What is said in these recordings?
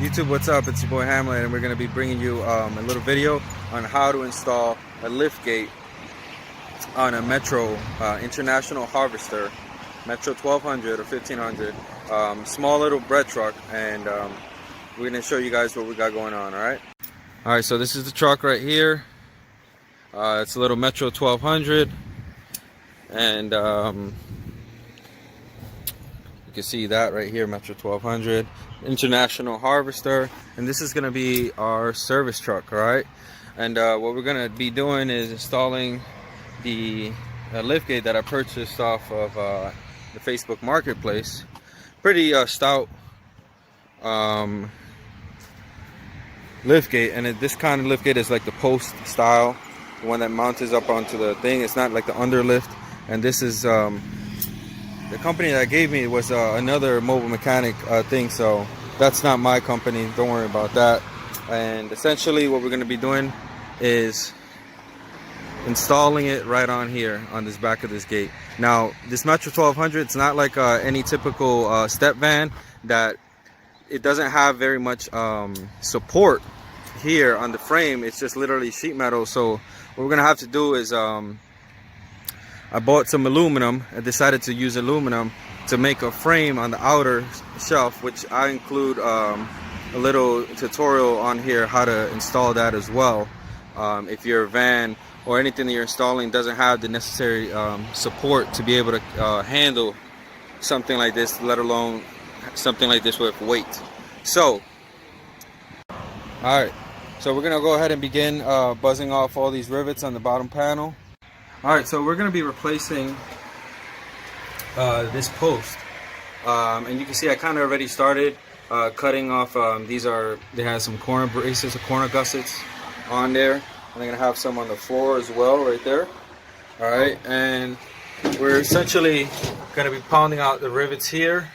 YouTube, what's up? It's your boy Hamlet, and we're going to be bringing you a little video on how to install a liftgate on a Metro International Harvester, Metro 1200 or 1500, small little bread truck, and we're going to show you guys what we got going on. All right, so this is the truck right here. It's a little Metro 1200, and you can see that right here, Metro 1200 International Harvester, and this is going to be our service truck. All right, and what we're going to be doing is installing the liftgate that I purchased off of the Facebook Marketplace. Pretty stout liftgate, and this kind of liftgate is like the post style, the one that mounts up onto the thing. It's not like the underlift. And this is the company that gave me was another mobile mechanic thing, so that's not my company, don't worry about that. And essentially what we're going to be doing is installing it right on here on this back of this gate. Now this Metro 1200, it's not like any typical Stepvan, that it doesn't have very much support here on the frame. It's just literally sheet metal. So what we're gonna have to do is I bought some aluminum. I decided to use aluminum to make a frame on the outer shelf, which I include a little tutorial on here how to install that as well. If your van or anything that you're installing doesn't have the necessary support to be able to handle something like this, let alone something like this with weight. So alright, so we're gonna go ahead and begin buzzing off all these rivets on the bottom panel. Alright, so we're gonna be replacing this post, and you can see I kind of already started cutting off. They have some corner braces or corner gussets on there, and they're gonna have some on the floor as well right there. Alright, and we're essentially gonna be pounding out the rivets here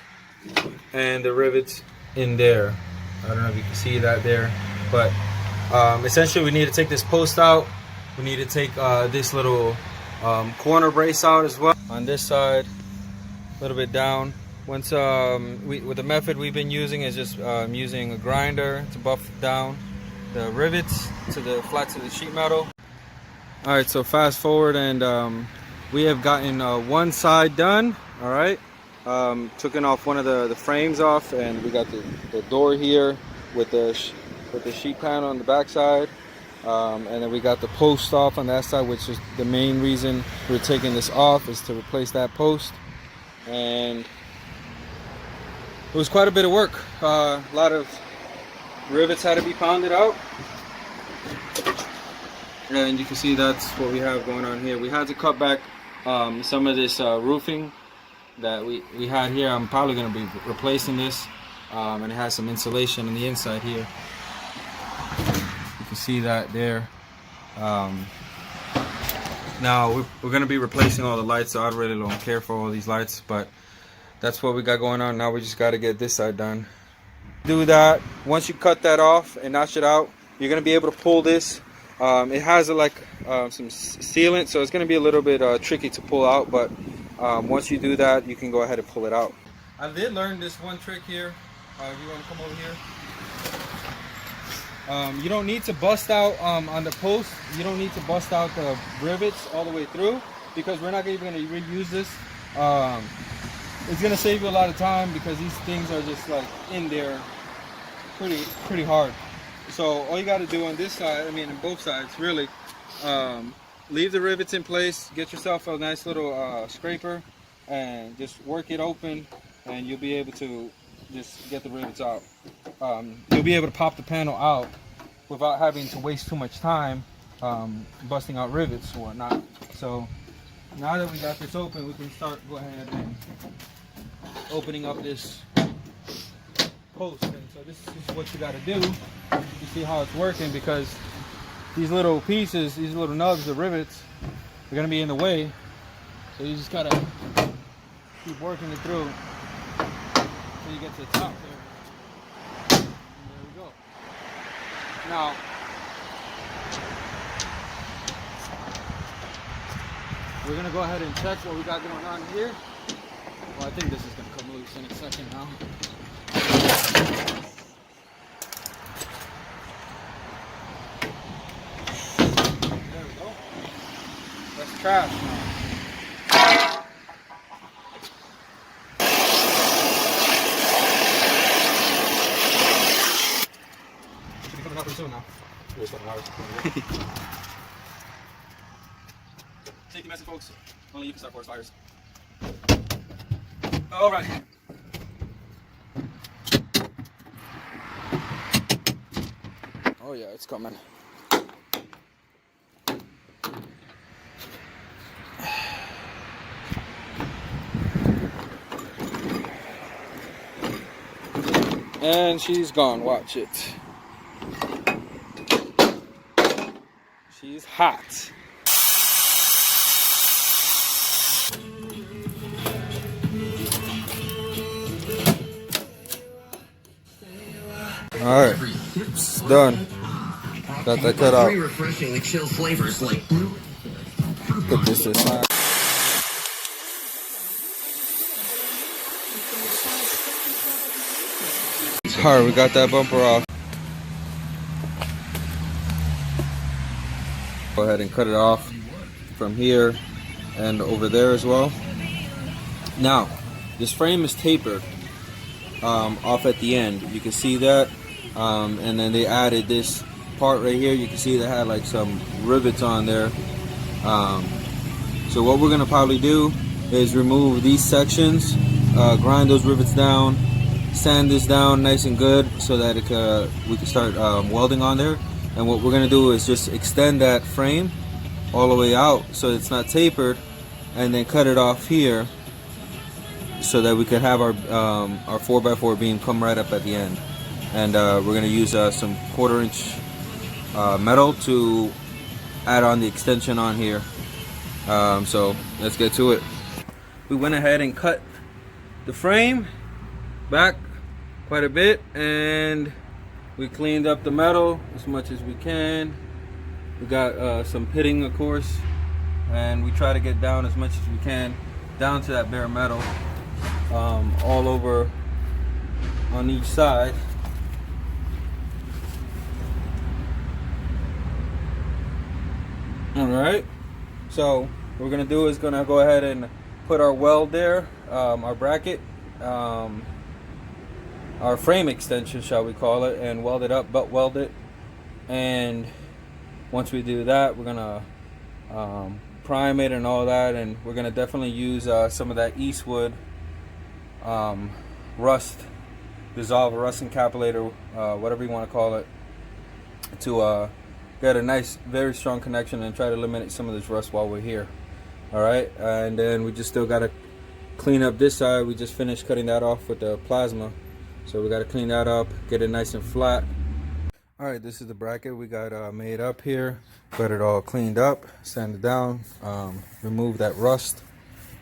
and the rivets in there. I don't know if you can see that there, but essentially we need to take this post out. We need to take this little corner brace out as well on this side, a little bit down. Once with the method we've been using is just using a grinder to buff down the rivets to the flats of the sheet metal. All right, so fast forward, and we have gotten one side done. All right, taking off one of the frames off, and we got the door here with the sheet panel on the back side. And then we got the post off on that side, which is the main reason we're taking this off, is to replace that post. And it was quite a bit of work. A lot of rivets had to be pounded out, and you can see that's what we have going on here. We had to cut back some of this roofing that we had here. I'm probably going to be replacing this, and it has some insulation on the inside here. You can see that there. Now we're going to be replacing all the lights, so I really don't care for all these lights, but that's what we got going on. Now we just got to get this side done. Do that. Once you cut that off and notch it out, you're going to be able to pull this. It has some sealant, so it's going to be a little bit tricky to pull out, but once you do that, you can go ahead and pull it out. I did learn this one trick here. If you want to come over here, you don't need to bust out on the post. You don't need to bust out the rivets all the way through, because we're not even going to reuse this. It's going to save you a lot of time, because these things are just like in there pretty hard. So all you got to do on this side, I mean on both sides really, leave the rivets in place, get yourself a nice little scraper, and just work it open, and you'll be able to just get the rivets out. You'll be able to pop the panel out without having to waste too much time busting out rivets or whatnot. So now that we got this open, we can go ahead and opening up this post. And so this is what you got to do. You see how it's working, because these little pieces, these little nubs, the rivets, are going to be in the way. So you just got to keep working it through until you get to the top there. And there we go. Now, we're going to go ahead and check what we got going on here. Well, I think this is going to come loose in a second now. trash. Should be coming out pretty soon now. Safety message, folks. Only you can start forest fires. All right. Oh yeah, it's coming. And she's gone, watch it. She's hot. Alright, it's done. Got that cut out. Very refreshing, the chill flavors like Put this aside. Alright, we got that bumper off. Go ahead and cut it off from here and over there as well. Now, this frame is tapered off at the end. You can see that. And then they added this part right here. You can see they had like some rivets on there. So what we're gonna probably do is remove these sections, grind those rivets down, sand this down nice and good so that we can start welding on there. And what we're gonna do is just extend that frame all the way out so it's not tapered, and then cut it off here so that we could have our 4x4 beam come right up at the end. And we're gonna use some 1/4 inch metal to add on the extension on here. So let's get to it. We went ahead and cut the frame back quite a bit, and we cleaned up the metal as much as we can. We got some pitting, of course, and we try to get down as much as we can down to that bare metal, all over on each side. Alright, so what we're gonna do is gonna go ahead and put our weld there, our bracket, our frame extension, shall we call it, and weld it up, butt weld it. And once we do that, we're gonna prime it and all that, and we're gonna definitely use some of that Eastwood rust dissolve, rust encapsulator, whatever you want to call it, to get a nice, very strong connection and try to eliminate some of this rust while we're here. All right, and then we just still got to clean up this side. We just finished cutting that off with the plasma, so we got to clean that up, get it nice and flat. All right, this is the bracket we got made up here. Got it all cleaned up, sanded down, remove that rust,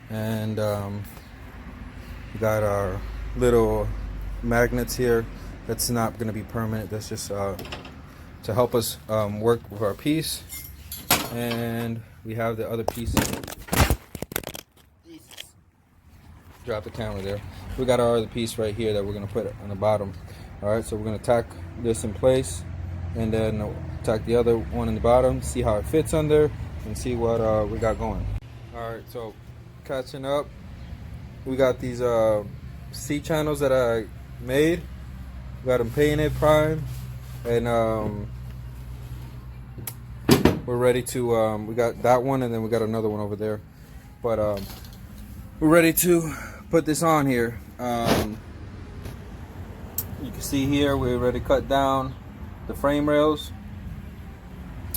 and we got our little magnets here. That's not going to be permanent. That's just to help us work with our piece. And we have the other pieces. Drop the camera there. We got our other piece right here that we're going to put on the bottom. All right, so we're going to tack this in place, and then tack the other one in the bottom, see how it fits under, and see what we got going. All right, so catching up, we got these C channels that I made. We got them painted, primed, and we're ready to we got that one, and then we got another one over there, but we're ready to put this on here. You can see here we already cut down the frame rails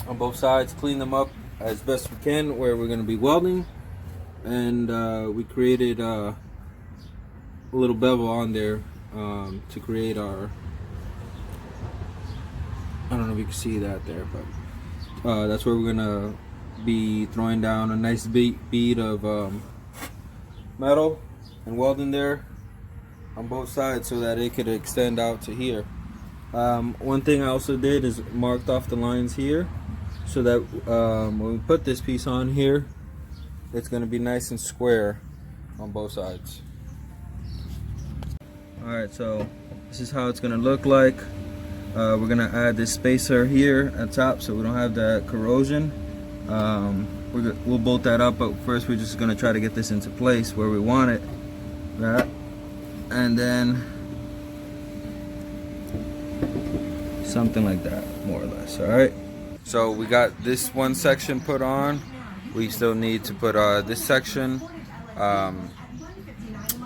on both sides, clean them up as best we can where we're going to be welding, and we created a little bevel on there to create our, I don't know if you can see that there, but that's where we're going to be throwing down a nice bead of metal and welding there on both sides so that it could extend out to here. One thing I also did is marked off the lines here so that when we put this piece on here, it's going to be nice and square on both sides. Alright, so this is how it's going to look like. We're going to add this spacer here at top so we don't have that corrosion. we'll bolt that up, but first we're just gonna try to get this into place where we want it, right? And then something like that, more or less. All right, so we got this one section put on. We still need to put this section.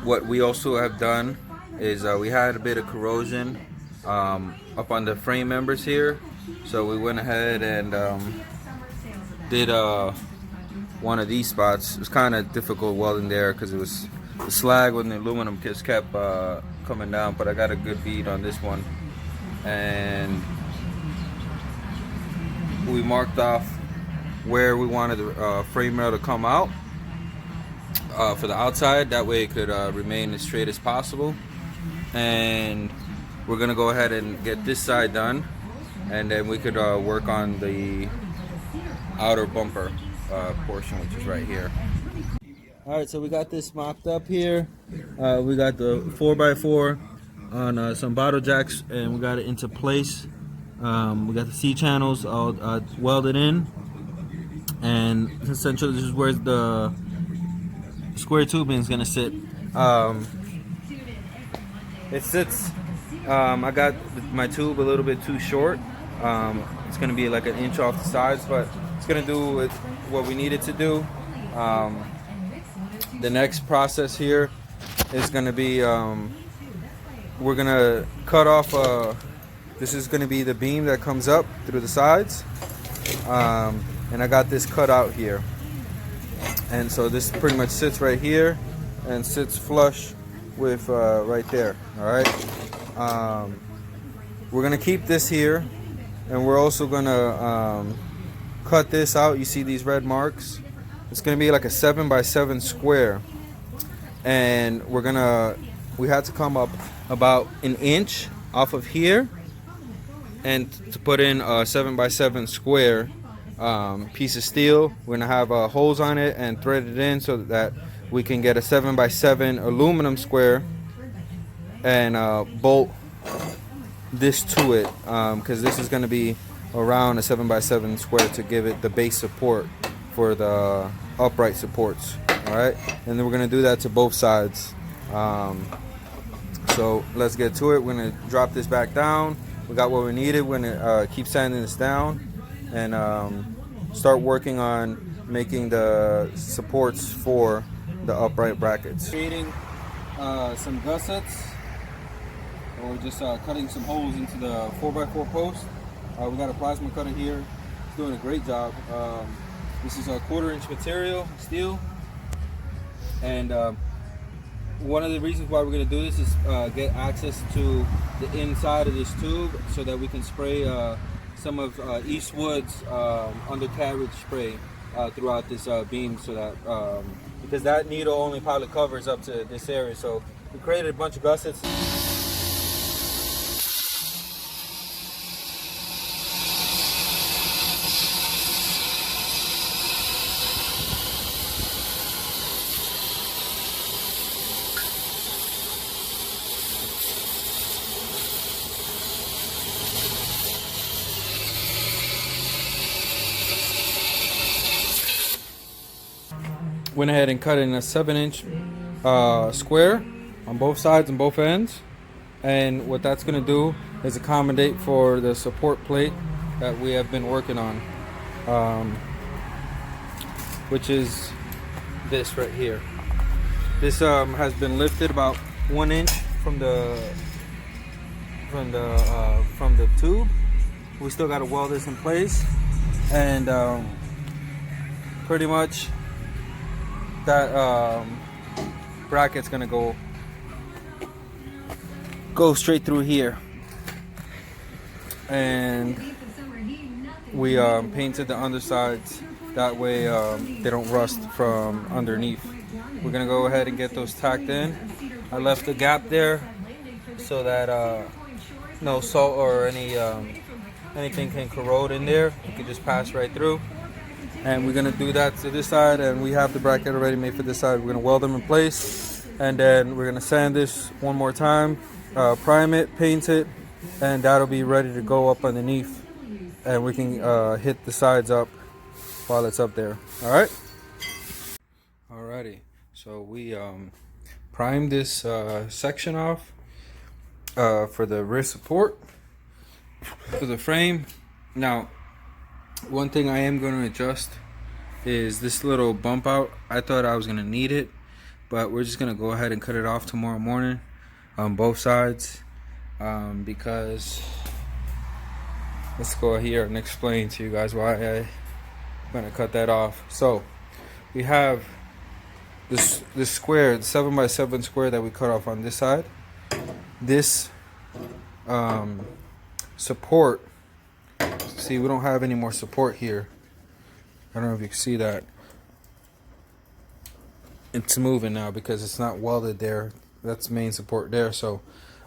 What we also have done is we had a bit of corrosion up on the frame members here, so we went ahead and did one of these spots. It was kind of difficult welding there because it was the slag when the aluminum just kept coming down, but I got a good bead on this one, and we marked off where we wanted the frame rail to come out for the outside. That way it could remain as straight as possible. And we're gonna go ahead and get this side done, and then we could work on the outer bumper portion, which is right here. All right, so we got this mocked up here. We got the 4x4 on some bottle jacks, and we got it into place. We got the C channels all welded in, and essentially this is where the square tubing is gonna sit. It sits, I got my tube a little bit too short. It's gonna be like an inch off the sides, but it's gonna do what we need it to do. The next process here is gonna be, we're gonna cut off, this is gonna be the beam that comes up through the sides. And I got this cut out here. And so this pretty much sits right here and sits flush with right there. All right, we're gonna keep this here, and we're also gonna cut this out. You see these red marks? It's gonna be like a 7x7 square, and we had to come up about an inch off of here and to put in a 7x7 square piece of steel. We're gonna have holes on it and thread it in so that we can get a 7x7 aluminum square and bolt this to it, because this is going to be around a 7x7 square to give it the base support for the upright supports. All right, and then we're going to do that to both sides. So let's get to it. We're going to drop this back down. We got what we needed. We're going to keep sanding this down and start working on making the supports for the upright brackets. Creating some gussets, or just cutting some holes into the 4x4 post. We got a plasma cutter here. It's doing a great job. This is a 1/4-inch material, steel. And one of the reasons why we're going to do this is get access to the inside of this tube so that we can spray some of Eastwood's undercarriage spray throughout this beam, so that because that needle only probably covers up to this area. So we created a bunch of gussets. Went ahead and cut in a 7-inch square on both sides and both ends, and what that's going to do is accommodate for the support plate that we have been working on, which is this right here. This has been lifted about 1 inch from the tube. We still got to weld this in place, and pretty much that bracket's gonna go straight through here, and we painted the undersides that way they don't rust from underneath. We're gonna go ahead and get those tacked in. I left a gap there so that no salt or anything can corrode in there. You can just pass right through. And we're gonna do that to this side, and we have the bracket already made for this side. We're gonna weld them in place, and then we're gonna sand this one more time, prime it, paint it, and that'll be ready to go up underneath, and we can hit the sides up while it's up there. All right. Alrighty. So we primed this section off for the rear support for the frame. Now, one thing I am going to adjust is this little bump out. I thought I was going to need it, but we're just going to go ahead and cut it off tomorrow morning on both sides, because let's go here and explain to you guys why I'm going to cut that off. So we have this square, the 7x7 square that we cut off on this side. This support, see, we don't have any more support here. I don't know if you can see that. It's moving now because it's not welded there. That's main support there. So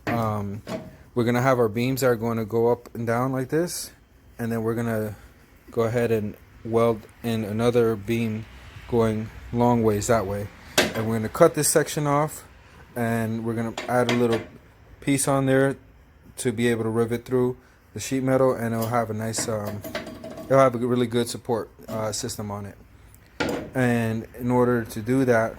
we're gonna have our beams that are going to go up and down like this, and then we're gonna go ahead and weld in another beam going long ways that way. And we're gonna cut this section off, and we're gonna add a little piece on there to be able to rivet through the sheet metal, and it'll have a nice it'll have a really good support system on it. And in order to do that,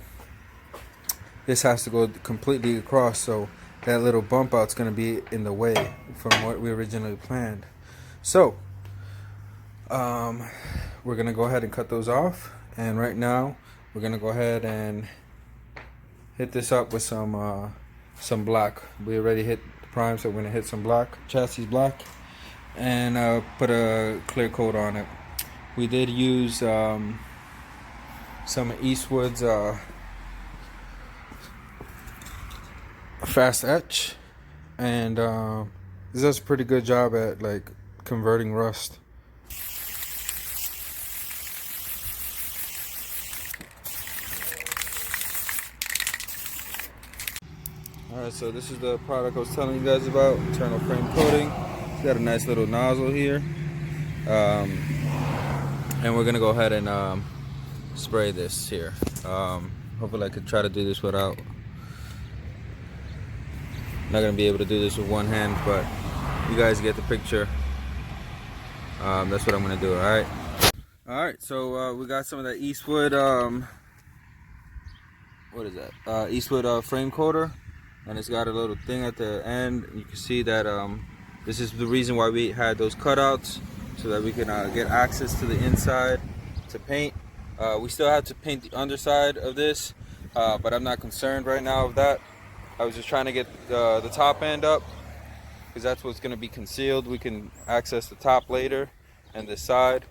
this has to go completely across, so that little bump out's going to be in the way from what we originally planned. So we're going to go ahead and cut those off, and right now we're going to go ahead and hit this up with some black. We already hit the prime, so we're going to hit some black, chassis black, and put a clear coat on it. We did use some Eastwood's fast etch, and this does a pretty good job at like converting rust. Alright, so this is the product I was telling you guys about, internal frame coating. It's got a nice little nozzle here, and we're gonna go ahead and spray this here. Hopefully I could try to do this without, not gonna be able to do this with one hand, but you guys get the picture. That's what I'm gonna do. All right, so we got some of that Eastwood what is that, Eastwood frame coater, and it's got a little thing at the end. You can see that this is the reason why we had those cutouts, so that we can get access to the inside to paint. We still have to paint the underside of this, but I'm not concerned right now of that. I was just trying to get the top end up, because that's what's going to be concealed. We can access the top later and this side.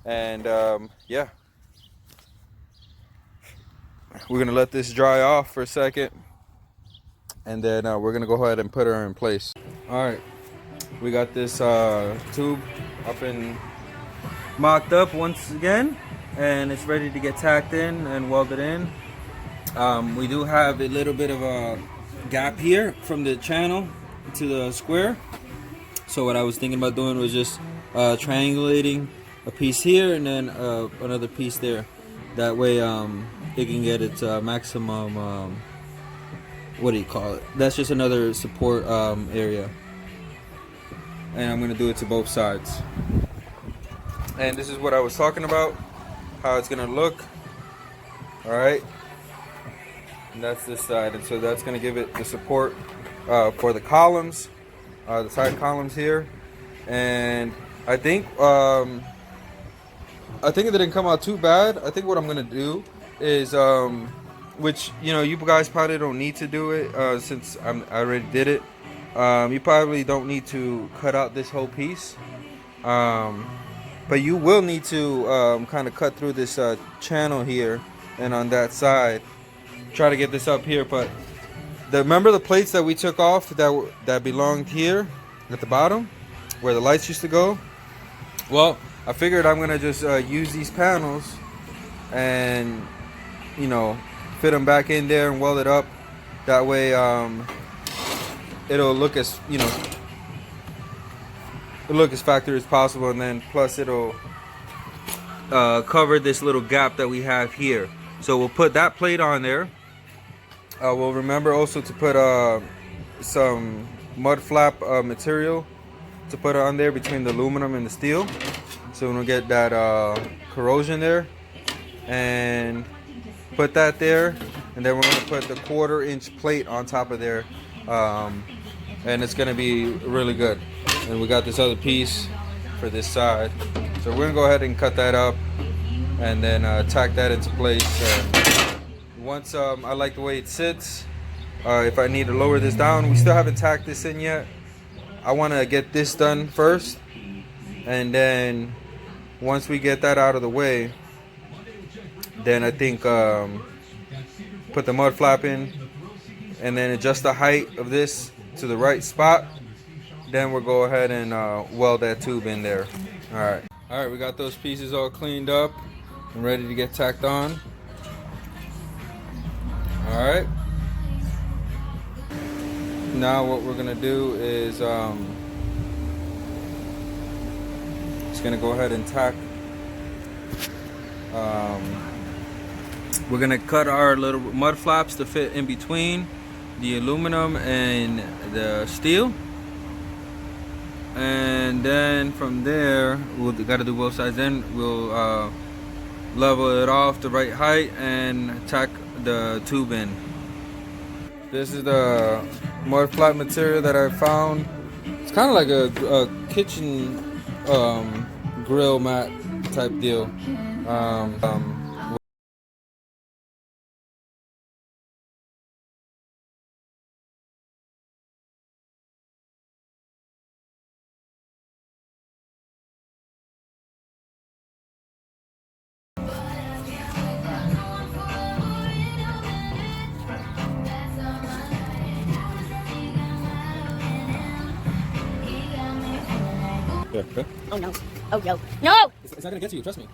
And yeah, we're going to let this dry off for a second, and then we're going to go ahead and put her in place. All right, we got this tube up and mocked up once again, and it's ready to get tacked in and welded in. We do have a little bit of a gap here from the channel to the square, so what I was thinking about doing was just triangulating a piece here and then another piece there. That way it can get its maximum what do you call it, that's just another support area, and I'm going to do it to both sides. And this is what I was talking about, how it's going to look. All right, and that's this side, and so that's going to give it the support for the columns, the side columns here. And I think it didn't come out too bad. I think what I'm going to do is which, you know, you guys probably don't need to do it since I already did it. You probably don't need to cut out this whole piece, but you will need to kind of cut through this channel here and on that side. Try to get this up here, but remember the plates that we took off that belonged here at the bottom where the lights used to go? Well, I figured I'm gonna just use these panels and, you know, fit them back in there and weld it up. That way it'll look as, you know, it'll look as factory as possible, and then plus it'll cover this little gap that we have here. So we'll put that plate on there. We'll remember also to put some mud flap material to put on there between the aluminum and the steel, so we don't get that corrosion there. And put that there, and then we're going to put the 1/4-inch plate on top of there, and it's going to be really good. And we got this other piece for this side, so we're going to go ahead and cut that up and then tack that into place. And once I like the way it sits, if I need to lower this down, we still haven't tacked this in yet. I want to get this done first, and then once we get that out of the way, then I think put the mud flap in, and then adjust the height of this to the right spot. Then we'll go ahead and weld that tube in there. All right, we got those pieces all cleaned up and ready to get tacked on. All right. Now what we're gonna do is just gonna go ahead and tack. We're gonna cut our little mud flaps to fit in between the aluminum and the steel, and then from there we'll gotta do both sides. Then we'll level it off the right height and tack the tube in. This is the mud flap material that I found. It's kind of like a kitchen grill mat type deal. Oh no. Oh no. No! It's not gonna get to you, trust me.